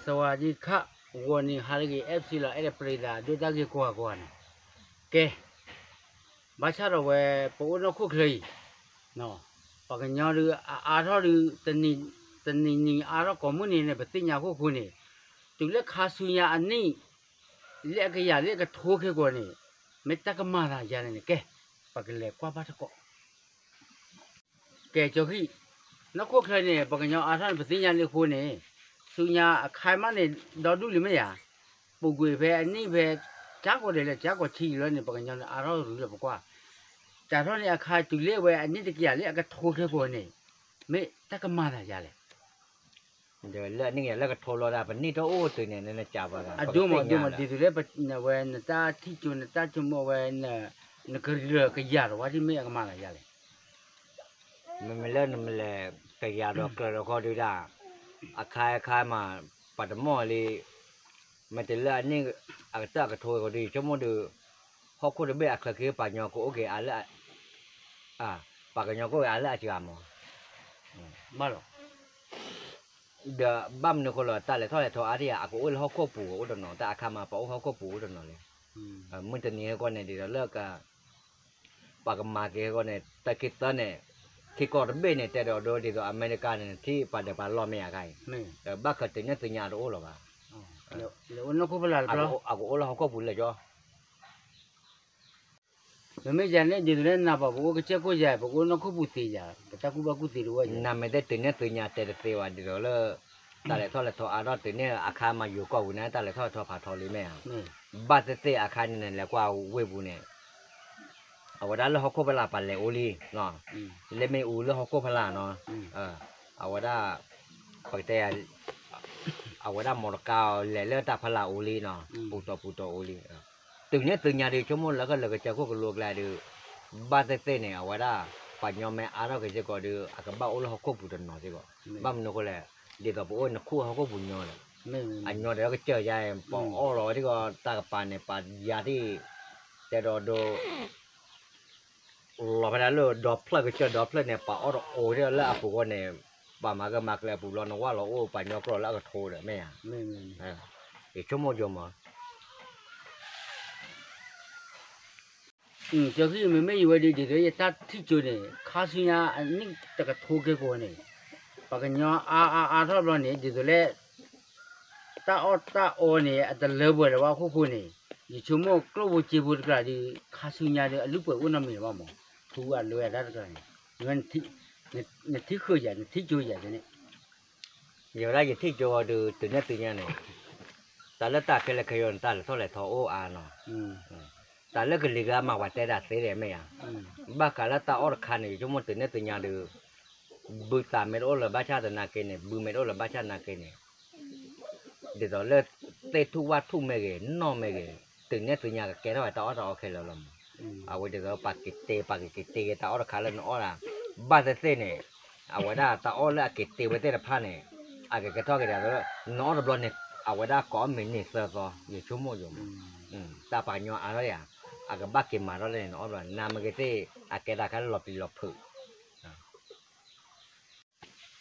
สวัสดีค่ะวันนี้ฮาริกเอฟซีละเอเดปริดาดูตาเกี่ยวกับวันเกบ้าชาเราเว้ปูนคุกเลยเนาะปากญาหรืออาร์ทหรือตันนี่อาร์คอมมูนี่เนี่ยเป็นสิ่งยากคู่คนนี่ถึงเล็กข้าสุญญาอันนี้เล็กก็ยาเล็กก็ทุกข์กว่านี่ไม่ตักมาละยาเนี่ยเกปากเล็กกว่าบ้าตะก็เกจอกี้นักคุกเลยเนี่ยปากญาอาร์ทเป็นสิ่งยากเล็กคนนี่สุญญาใครมาเนี่ยดอดูหรือไม่ยาปุกเวเพอันนี้เพจากว่าเดี๋ยวจากว่าชีเลยเนี่ยปากญาอาร์รู้เลยบอกว่าจากนั้นเนี่ยใครตุเล่เวอันนี้ตะกี้เล็กก็ทุกข์กว่านี่ไม่ตักมาละยาเลยเดี๋ยวเรื่องนี้แล้วก็โทรเราได้ปนี่ตัวโอ้ตัวเนี่ยนั่นจับว่าอะดูมาดีตัวเล็กเนี่ยเวนตาที่จุนตาจุมเวนเนี่ยกระเรือก็ยาว่าที่ไม่อยากมาละยาเลยมันเล่นมันเลยแต่ยาดอกเกลือก็ดูได้อาคายมาปัดหม้อเลยมันจะเล่นนี่อาจจะกระโถก็ดีชั่วโมงดูพอคนเบี้ยอาคือปัญญาก็โอเคอะไรปัญญาก็อะไรอาจจะมั้งมาหรอเดี๋ยวบ้านนึกคนละตาเลยเท่าไรเท่าอะไรอ่ะก็อุ้ยเขาก็ปูอุ้ยตอนนั้นแต่อาคามาปะอุ้ยเขาก็ปูตอนนั้นเลยมันจะนี้ก็เนี่ยเดี๋ยวเลิกกันปากมาเกี่ยวกับเนี่ยแต่คิดตอนเนี่ยที่ก่อนเบนเนี่ยแต่เดี๋ยวเดี๋ยวอเมริกันเนี่ยที่ปัจจุบันล้อไม่อะไรแต่บ้าก็ถึงเนี่ยถึงยาโอ้หรอวะแล้ววันนั้นก็เปล่าเปล่าอากูโอ้เราเขาก็พูดเลยจ้ะไม่ใช่เนี่ยดีเลยนะป่ะพวกก็เชื่อกูใหญ่พวกนั้นก็พูดตีจ้ะแต่ถ้ากูบ้ากูตีรู้ว่านั่นไม่ได้ถึงเนี่ยถึงยาแต่เสียวันเดี๋ยวเลิกแต่เลยเท่าไรเท่าอารอดถึงเนี่ยอาคารมาอยู่ก็อุ่นนะแต่เลยเท่าผ่าทอเลยแม่บ้านเสียอาคารเนี่ยแล้วก็เว็บเนี่ยเอาว่าด้านเราเขาก็เวลาปั่นเลยโอลีเนาะเลยไม่อูแล้วเขาก็พลาเนาะเอาว่าด้าปกติเอาว่าด้ามอร์กาวเลยเลือดตาพลาโอลีเนาะปูตัวโอลีตึงเนี้ยตึงยาดีชั่วโมงแล้วก็เลยก็จะก็ลูกแลดูบ้านเต้เนี่ยเอาว่าด้าปัญญาแม่อาเราก็จะก็ดูอากับบ้าโอเราเขาก็ปูตัวเนาะสิก็บ้านมันก็เลยเดี๋ยวต่อไปโอ้นักคู่เขาก็ปูเนาะเลยอันเนาะเดี๋ยวก็เจอใหญ่ปองอ้อร้อยที่ก็ตากปานเนี่ยปานยาที่แต่โดเราพนันเลยดอปเพลก็เจอดอปเพลเนี่ยป่าอ้อโอ้เนี่ยแล้วอาปูก็เนี่ยป่ามาก็มาแล้วปูรอนว่าเราโอ้ป่านยอกรอแล้วก็โทรเลยแม่อีกชั่วโมงมาเจ้าที่ไม่อยู่ดีดีเลยตัดที่จุดเนี่ยข้าศึกอันนี้แต่ก็ทุกข์กว่าเนี่ยปากญาอาทอบเราเนี่ยดีตัวเล่ตาอ้อเนี่ยแต่เลือบเลยว่าคู่เนี่ยยิ่งชั่วโมงกลัวจีบุตรกระดิ่งข้าศึกเนี่ยลูกเปิดอุ่นน้ำมีว่ามั้งทุกอันเลยได้กันเงินที่เคยอย่างที่จุดอย่างนี้อยู่ได้ยังที่จอดูตัวเนี้ยเนี่ยแต่ละตาเคยเคยนตาเท่าไรทอโออาเนาะแต่ละก็ลิกามาวัดแต่ดัดเสียไหมอ่ะบ้ากาลตาออร์คันอยู่ชั่วโมงตัวเนี้ยดูบุตรเมโอละบ้าชาตินาเกเนบุเมโอละบ้าชาตินาเกเนเดี๋ยวเลิกเตะทุกวัดทุกเมเกนอเมเกตัวเนี้ยก็แกเท่าไรตาออร์โอเคแล้วล่ะเอาไว้เดี๋ยวปากกิเตตาออร์คันแล้วนอละบ้าเสียเนี่ยเอาไว้ได้ตาออร์ละกิเตไว้เตะละพันเนี่ยอาจจะท่อกันแล้วนอร์บลอนเนี่ยเอาไว้ได้ก้อนเหม็นเนี่ยเสือก็อยู่ชั่วโมงอยู่ตาปัญญาอะไรอ่ะอากับบ้าเก็บมาแล้วเลยนอร์บลอนน้ำมันก็เตะอาแกได้แค่หลบผืน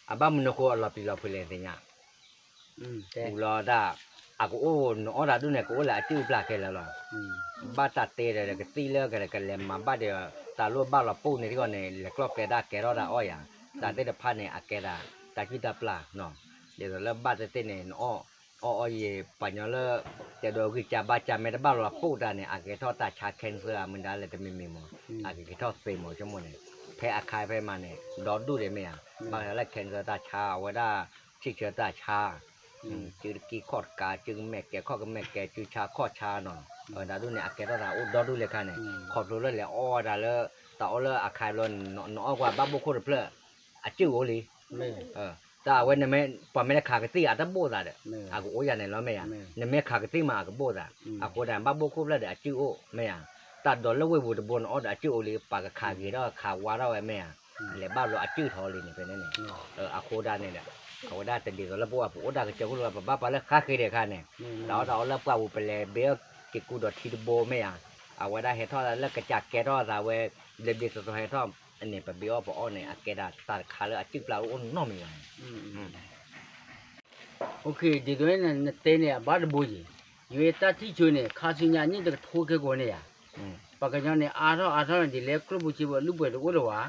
อาบ้ามันก็หลบเลยสิเนี่ยกูรอได้อากูโอ้นอร์ดาดูเนี่ยกูละจิ้วปลาแค่แล้วล่ะบ้าตัดเตะเลยก็ตีเลิกกันเลยมาบ้าเดียวตาลูกบ้าเราปูเนี่ยที่ก่อนเนี่ยแล้วก็แกรอดอ้อยอ่ะตาเตะพันเนี่ยอาแกได้ตาคิดตาปลาเนาะเดี๋ยวเราบ้าเต้นเนี่ยอ้อเย่ปัญญาเลิกจะโดนกิจบ้าจำไม่ได้บ้าเราพูดได้เนี่ยอาจจะทอดตาชาแคนเซอร์มันได้เลยแต่ไม่มีมั้งอาจจะทอดเฟรมชั่วโมงเนี่ยแพ้อาคายแพ้มาเนี่ยดอดดูได้ไหมอ่ะบางแล้วแคนเซอร์ตาชาว่าได้ชิเชอตาชาจืดกี่ขอดกาจึงแม่แก่ข้อกับแม่แก่จืดชาข้อชาหน่อยดาดูเนี่ยอาแกต้องดอดดูเลยค่ะเนี่ยขอดดูเลยแหละอ้อได้เลยต่อเลยอาคายล้นน้อกว่าบ้าบุคคลเปล่าอาจิ้วโอลีแต่วันนี้ไม่พอไม่ได้ขากตีอาจจะโบดอ่ะอากูโอ้ยเนี่ยแล้วไม่อ่ะเนี่ยไม่ขากตีมาอากูโบดอ่ะอากูได้บ้าบุคคลแล้วเดี๋ยวจิ้วโอไม่อ่ะตัดดอลแล้วเว้ยบุตรบนอ้อเดี๋ยวจิ้วโอลีปากขากี่แล้วขาวาแล้วไม่อ่ะเลยบ้าเราจิ้วทอลีเนี่ยเป็นนั่นเองอากูได้เนี่ยอากูได้แต่ดีแล้วพวกอากูได้ก็จะกูรู้ว่าบ้าไปแล้วข้าเคยเด็กข้าเนี่ยเราแล้วพวกอากูไปเลยเบี้ยกิกูดอทีดโบไม่อ่ะอากูได้เห็ดทอดแล้วกระจักแกทอดเราเว้ยเด็กๆสุดๆเห็ดทอดอันนี้เป็นเบี้ยพออ้อเนี่ยอาแกได้ตัดขาแล้วจิ้วปลาอ้นน้อมีอะไร โอเคดีตัวเนี่ยเต้เนี่ยบาดบุยอยู่ตาที่ช่วยเนี่ยข้าศึกเนี่ยนี่จะทุกข์กันเนี่ยปากกันเนี่ยอาร์เนี่ยดีเล็กครบบุญชีวลูกเบลล์ว่า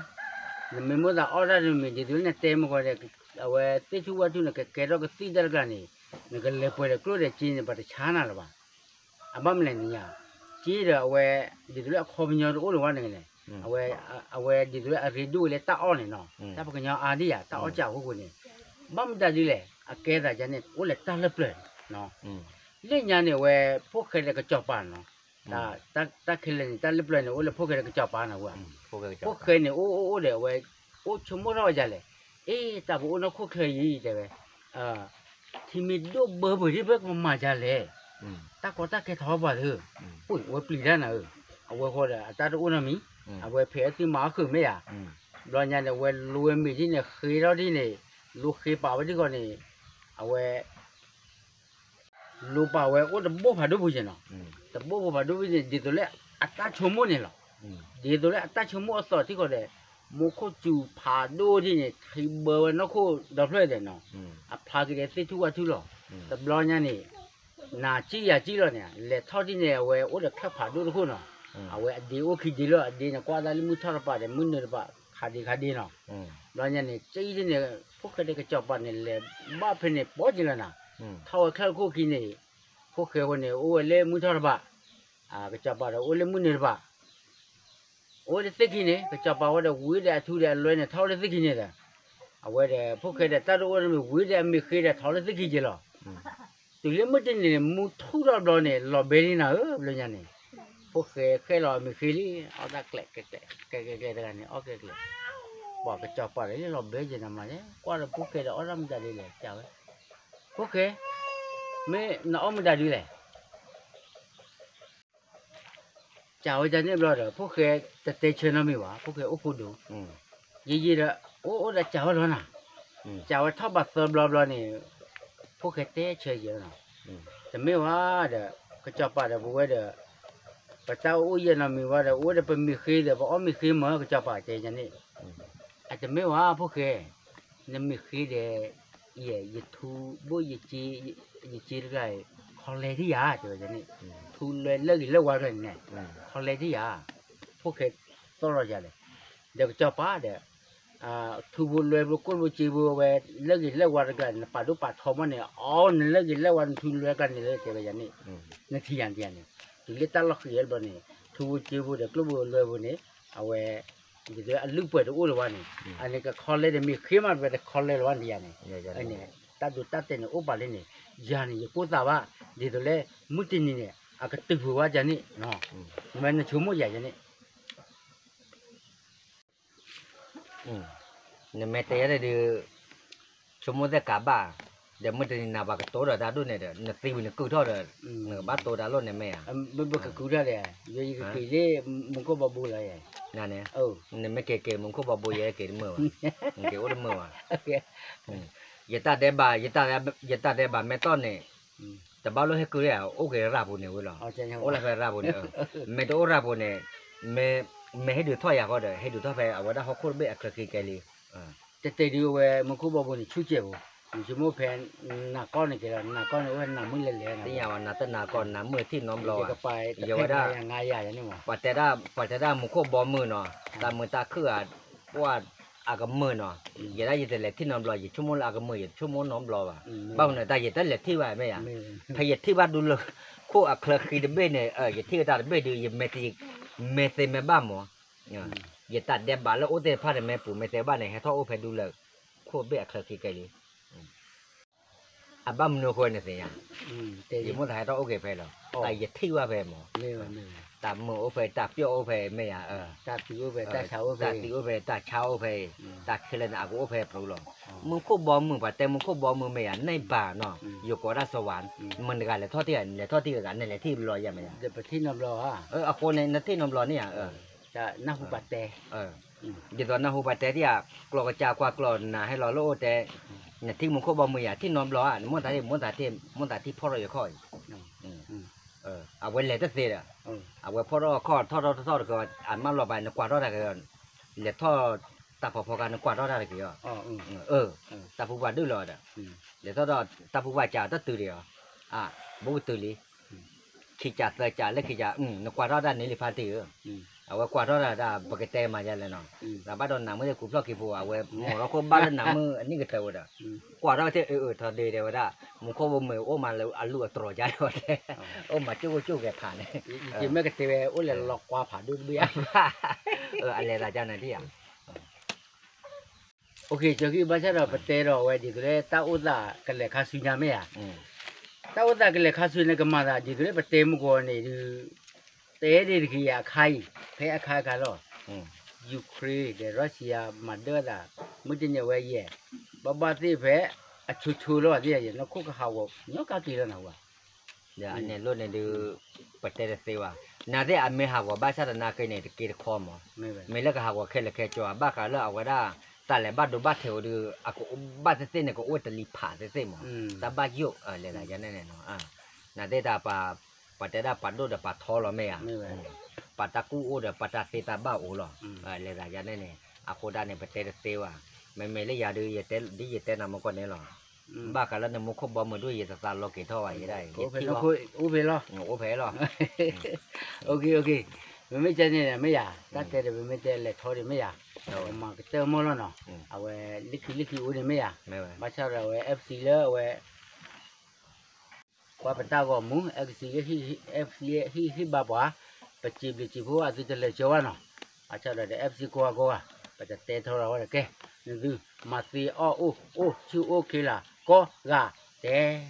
เนี่ยไม่หมดอ่ะออร์ดเนี่ยดีตัวเนี่ยเต็มกว่าเนี่ยเอาไว้ที่ชัวร์ที่เนี่ยแค่เราก็ตีได้กันเนี่ยก็เล็กไปเลยครูเนี่ยจีนเนี่ยปัดช้านะหรอวะอ่ะบ้ามันเนี่ยจีนเอาไว้ดีตัวเนี่ยขอบยอดโอ้หรือว่าเนี่ยเอาไว้ดีตัวเนี่ยรีดูเลยตาอ่อนเนี่ยเนาะตาปากกันอาร์ดีอ่ะตาอ่อนจ้าหัวเนี่ยบ้ามันได้ดีเลยอะแกได้จันเนี่ยโอ้เลยตาเล็บเลยเนาะเรื่องนี้เนี่ยเว้ยพวกเคยเลยก็จับปานเนาะตาเคยเลยตาเล็บเลยเนี่ยโอ้เลยพวกเคยเลยก็จับปานนะเว้ยพวกเคยเนี่ยโอ้เดี๋ยวเว้ยโอ้ชั่วโมงเราจะเลยตาบอกโอ้เราพวกเคยยี่เดี๋ยวเว้ยที่มีดูเบอร์ที่เบิกมาจะเลยตาก็ตาแค่ท้อบ่าเถอะอุ้ยเว้ยปลีได้นะเอาเว้ยเขาเลยตาดูโอ้นะมีเอาเว้ยเพื่อที่มาคือไม่อ่ะรอนยันเนี่ยเว้ยรวยมีที่เนี่ยเคยเราที่เนี่ยลูกเคยป่าวที่ก่อนเนี่ยเอาเว้ยลูกป่าวเว้ยโอ้แต่บ่ผ่าดูบุญเนาะแต่บ่ผ่าดูบุญดีตัวเลยอัตราชั่วโมงเนี่ยหรอดีตัวเลยอัตราชั่วโมงต่อที่ก่อนเลยมุขจูผ่าดูที่เนี่ยที่เบอร์นักคู่ดับเลยเนาะผ่ากี่เดือนสิทุกวันทุกหรอแต่บล้อเนี่ยนี่นาจีอย่าจีแล้วเนี่ยเล็ดทอดที่เนี่ยเว้ยโอ้แต่แค่ผ่าดูทุกคนเนาะเอาเว้ยดีโอคิดดีแล้วดีเนี่ยกว่าได้ลิมุทอร์ป่าเนี่ยมุนเนี่ยป่าขาดีเนาะบล้อเนี่ยนี่จีที่เนี่ยพวกเขาได้ก็จับป่าเนี่ยเลยบ้าเพื่อนเนี่ยปอดจีแล้วนะท่าแค่คู่กินเนี่ยพวกเขาเนี่ยโอ้เล่มุทอร์ป่าก็จับป่าโอ้เล่มุนเนี่ยป่าโอ้เด็กกินเนี่ยก็จับป่าว่าเด็กวิ่งเด็กทุเรียนเลยเนี่ยท่าเด็กกินเนี่ยเอาไว้เด็กพวกเขาเด็กตาดูว่ามีวิ่งเด็กมีเคยเด็กท่าเด็กกินเจล่ะตัวเลี้ยงมันจะเนี่ยมุทุเรศเนี่ยเราเบรีน่ะเลยเนี่ยพวกเขาเคยเรามีเคยลี่เอาตะเกล็ดเด็กเนี่ยเอาเกล็ดบอกก็จับป่าเลยเราเบรีน่ะมาเนี่ยกว่าเราพวกเขาเด็กเอาเราไม่ได้เลยจ้าพวกเขาไม่น่าเอาไม่ได้เลยจ้าว่าจะเนี่ยบล้อเด้อพวกเขาจะเตะเชิญเราไม่ว่าพวกเขาโอ้พูดดูยี่ละโอ้แต่จ้าว่าแล้วนะจ้าว่าถ้าบัดเซอร์บล้อเนี่ยพวกเขาเตะเชิญเยอะนะแต่ไม่ว่าเด้อก็จับป่าเด้อพวกเด้อปัจเจ้าโอ้ยนะไม่ว่าเด้อโอ้เด้อเป็นมีเคยเด้อพอมีเคยมาก็จับป่าเจยันนี่อาจจะไม่ว่าพวกเขาเนี่ยมีเคยเด้อยี่ทูบุยจีอะไรคอลเลที่ยาเจอจันนี่ทูเลยเลิกว่ากันเนี่ยคอลเลที่ยาพวกเขาต้องรอจันเลยเดี๋ยวจับป่าเด้อทูบุเลยบุกุลบุจีบุเวเลิกว่ากันป่าดูป่าทอมันเนี่ยอ๋อเนี่ยเลิกวันทูเลยกันเนี่ยเจอจันนี่เนี่ยที่ยันเนี่ยถึงเลี้ยตลอดคือเยอะบ่เนี่ยทูบุจีบุเด็กลูกบุเลยบุเนี่ยเอาไว้เดี๋ยวลูกเปิดอู้หรือว่านี่อันนี้ก็คอลเลเดมีขึ้นมาเป็นคอลเลหรือว่านี่อันนี้ตัดดูตัดเต็นอุปาเลยนี่ยานี่กูตาว่าเดี๋ยวเลยมุตินี่เนี่ยอาก็ตึกหัวจานี่เนาะมันชั่วโมงใหญ่จานี่เนี่ยแม่แต่อะไรดูชั่วโมงแต่กาบ้าเดี๋ยวมันจะน่าบ้าก็โตแล้วดาดูเนี่ยเดี๋ยวตีวินกูทอดเนี่ยบ้าโตดาล้นเนี่ยแม่มันก็กูได้เลยยี่ก็คือเนี่ยมึงก็บาบูเลยนั่นเนี่ยเนี่ยไม่เก๋ๆมึงก็บาบูเย่เก๋เมื่อวะเก๋โอ้เมื่อวะยตาเดบ้ายตาเดบ้าแม่ต้นเนี่ยแต่บ้าเราให้กูเนี่ยโอเคราบุเนี่ยเว้ยล่ะโอ้ละไปราบุเนี่ยแม่ตัวราบุเนี่ยแม่ให้ดูท่อยากก็ได้ให้ดูท่อไปเอาไว้ได้เขาโคตรเบี้ยคลักกี้เลยแต่ดูเว้ยมึงก็บาบูนี่ชุดเจ้าชั่วโมงแพนหน้าก้อนนี่แกละหน้าก้อนนี่ว่าหน้ามือเละๆนะที่ยาวหน้าต้นหน้าก้อนหน้ามือที่น้อมรออย่าว่าได้ง่ายใหญ่ยังนี่หว่าปัจจัยได้มึงก็บ่มือเนาะตามือตาคือว่าอากมือเนาะอย่าได้ยินแต่เล็ที่น้อมรออย่าชั่วโมงอากมืออย่าชั่วโมงน้อมรอว่ะบ้างเนี่ยแต่อย่าแต่เล็ที่ว่าไม่อ่ะพยาที่ว่าดูเลยคู่อักขระคีดเบ้เนี่ยอย่าที่ตาเบ้ดูอย่าเมเตแม่บ้าหมออย่าตัดเดบบ้าแล้วโอ้เตพาแต่แม่ปู่เมเตบ้านเนี่ยให้ท่อโอ้เพดูเลยคู่เบ้อักขระคีไกลบ้ามโนคนเนี่ยสิยังยิ่งมันถ่ายต้องโอเคไปหรอแต่อย่าที่ว่าไปหมอตามือโอเคตาเปี้ยวโอเคไม่อ่ะตาติวโอเคตาเช้าโอเคตาติวโอเคตาเช้าโอเคตาเคลื่อนอากูโอเคปลุกหรอมึงคู่บอมึงป่ะแต่มึงคู่บอมึงไม่อ่ะในป่าเนาะอยู่กับราชสวรรค์มันกันเลยทอดที่กันนี่แหละที่รอยังไงเดี๋ยวไปที่น้ำรอเอาคนในที่น้ำรอเนี่ยจะนาหูปัตเตเดี๋ยวตอนนาหูปัตเตที่กลอกจากว่ากลอนนะให้รอโลแต่เนี่ยที่มึงคู่บอมึงอ่ะที่น้ำรอมันตาที่พ่อเราอยู่ค่อยเอาไว้เลยตั้งแต่เอาไว้พ่อเราข้อทอดก็อ่านมาหล่อไปนะกว่าทอดอะไรกันเลยทอด ตาพอกันกว่าได้กี่อ๋อตาผู้ว่าดูหล่อเด้อเดี๋ยวตาผู้ว่าจ่าตื่นเดียวบุตื่นเลยขี้จ่าแต่จ่าเล็กขี้จ่านกว่าได้นี่เลยพาตีเอาไว้กว่าได้ปกติมาจะเลยเนาะแต่บ้านเราหนังไม่ได้กูพลอกกี่บัวเอาไว้หมอเราคนบ้านหนังมืออันนี้ก็เท่าเด้อกว่าได้ทอดเดียวได้มึงเขาบ่มือโอ้มาแล้วอัลลูตรอใจหมดโอ้มาจู่แกผ่านเนี่ย chỉ mấy cái tivi ôi là lọt qua phải đôi bia อะไรล่ะเจ้าหน้าที่ok cho khi bắt đầu bắt tay rồi vậy thì cái tao út là cái lệ khá suy nhà mấy tao út là cái lệ khá suy này cái mà là thì cái bắt tay một cái này thì té đi thì khai phải khai cái rồi Ukraine cái Russia mà đưa là mới trên nhà vậy vậy bà thì phải chú rồi thì nó có cái hậu nó cái gì đó nào à dạ anh này luôn này đưa bắt tay là wa na de ame ha wa ba sa na kai ne ke kho mo me la ka ha wa khe la khe cho ba ka la awa da ta le ba do ba the o du ako ba se ne ko o tali pha se mo ta ba yo le la ya ne no na de da pa te da pa do da pa tho lo me ya pa ta ku o da pa ta se ta ba o lo le la ya ne ako da ne pa te se wa me le ya de ye te di ye te na mo ko ne lo ba ka la ne mo kho bo mo do ye ta lo ke tho wa ye dai u về lo o phe lo ok mấy chân này mấy à các cái này mấy chân là thôi thì mấy à mà cái tơ mơ nó nọ à về lít khí u này mấy à mà sao rồi FC đó về qua bên tao còn muốn FC hi bà bả bà chỉ phụ à tôi lấy cho anh nọ à sao rồi để FC qua à bàจะเตะthôi rồi cái nên mà thì ô chưa ok là có gà té